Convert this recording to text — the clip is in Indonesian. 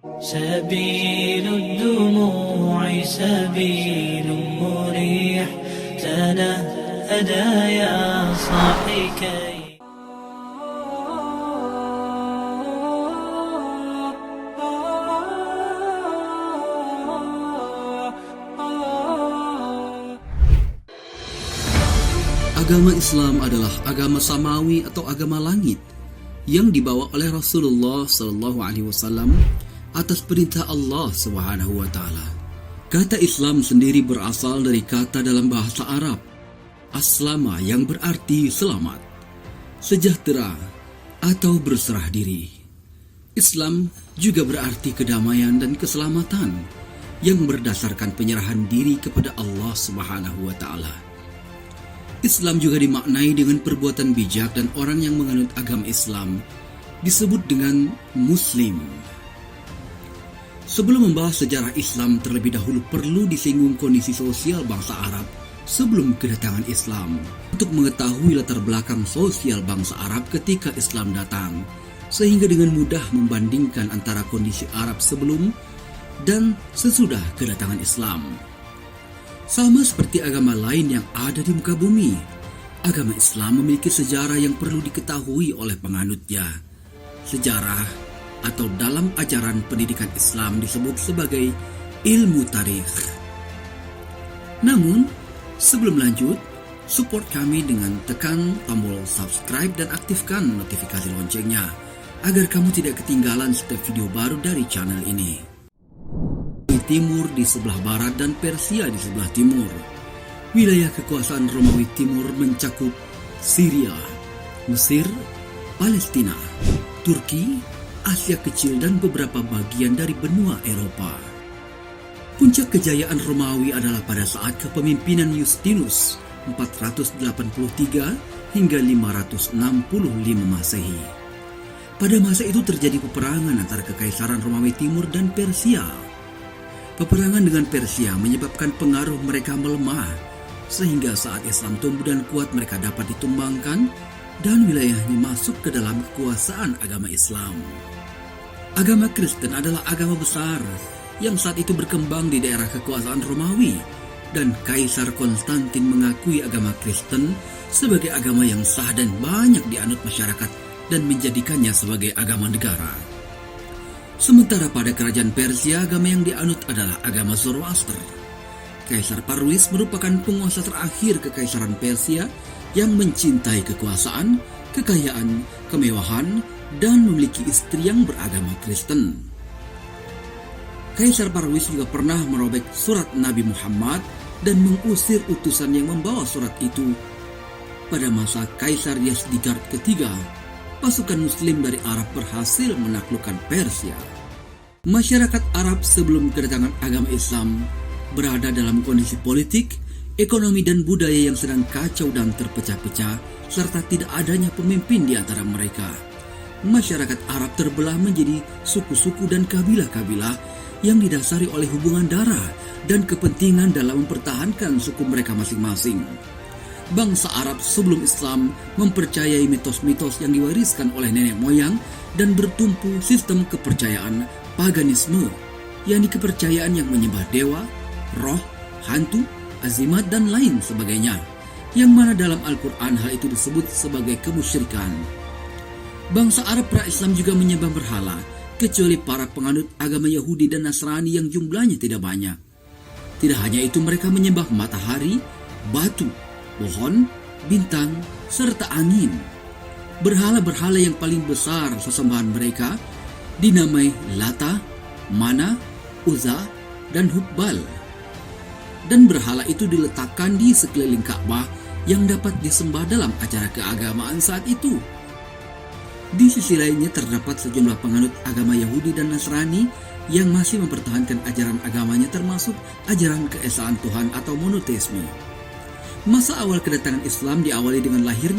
سبيل الدموع سبيل مريح تنهدى يا صاحي كي Agama Islam adalah agama samawi atau agama langit yang dibawa oleh Rasulullah SAW atas perintah Allah Subhanahu wa taala. Kata Islam sendiri berasal dari kata dalam bahasa Arab aslama yang berarti selamat, sejahtera atau berserah diri. Islam juga berarti kedamaian dan keselamatan yang berdasarkan penyerahan diri kepada Allah Subhanahu wa taala. Islam juga dimaknai dengan perbuatan bijak dan orang yang menganut agama Islam disebut dengan Muslim. Sebelum membahas sejarah Islam, terlebih dahulu perlu disinggung kondisi sosial bangsa Arab sebelum kedatangan Islam untuk mengetahui latar belakang sosial bangsa Arab ketika Islam datang, sehingga dengan mudah membandingkan antara kondisi Arab sebelum dan sesudah kedatangan Islam. Sama seperti agama lain yang ada di muka bumi, agama Islam memiliki sejarah yang perlu diketahui oleh penganutnya. Sejarah atau dalam ajaran pendidikan Islam disebut sebagai ilmu tarikh. Namun, sebelum lanjut, support kami dengan tekan tombol subscribe dan aktifkan notifikasi loncengnya agar kamu tidak ketinggalan setiap video baru dari channel ini. Timur di sebelah barat dan Persia di sebelah timur. Wilayah kekuasaan Romawi Timur mencakup Syria, Mesir, Palestina, Turki, Asia Kecil dan beberapa bagian dari benua Eropa. Puncak kejayaan Romawi adalah pada saat kepemimpinan Justinus 483 hingga 565 Masehi. Pada masa itu terjadi peperangan antara Kekaisaran Romawi Timur dan Persia. Peperangan dengan Persia menyebabkan pengaruh mereka melemah, sehingga saat Islam tumbuh dan kuat mereka dapat ditumbangkan dan wilayahnya masuk ke dalam kekuasaan agama Islam. Agama Kristen adalah agama besar yang saat itu berkembang di daerah kekuasaan Romawi, dan Kaisar Konstantin mengakui agama Kristen sebagai agama yang sah dan banyak dianut masyarakat dan menjadikannya sebagai agama negara. Sementara pada kerajaan Persia, agama yang dianut adalah agama Zoroaster. Kaisar Parwis merupakan penguasa terakhir Kekaisaran Persia yang mencintai kekuasaan, kekayaan, kemewahan, dan memiliki istri yang beragama Kristen. Kaisar Parwis juga pernah merobek surat Nabi Muhammad dan mengusir utusan yang membawa surat itu. Pada masa Kaisar Yazdegerd ketiga, pasukan Muslim dari Arab berhasil menaklukkan Persia. Masyarakat Arab sebelum kedatangan agama Islam berada dalam kondisi politik, ekonomi dan budaya yang sedang kacau dan terpecah-pecah, serta tidak adanya pemimpin di antara mereka. Masyarakat Arab terbelah menjadi suku-suku dan kabilah-kabilah yang didasari oleh hubungan darah dan kepentingan dalam mempertahankan suku mereka masing-masing. Bangsa Arab sebelum Islam mempercayai mitos-mitos yang diwariskan oleh nenek moyang dan bertumpu sistem kepercayaan paganisme, yakni kepercayaan yang menyembah dewa, roh, hantu, azimat dan lain sebagainya, yang mana dalam Al-Quran hal itu disebut sebagai kemusyrikan. Bangsa Arab pra-Islam juga menyembah berhala, kecuali para penganut agama Yahudi dan Nasrani yang jumlahnya tidak banyak. Tidak hanya itu, mereka menyembah matahari, batu, pohon, bintang, serta angin. Berhala-berhala yang paling besar sesembahan mereka dinamai Lata, Mana, Uzza, dan Hubal. Dan berhala itu diletakkan di sekeliling Ka'bah yang dapat disembah dalam acara keagamaan saat itu. Di sisi lainnya terdapat sejumlah penganut agama Yahudi dan Nasrani yang masih mempertahankan ajaran agamanya, termasuk ajaran keesaan Tuhan atau monoteisme. Masa awal kedatangan Islam diawali dengan lahirnya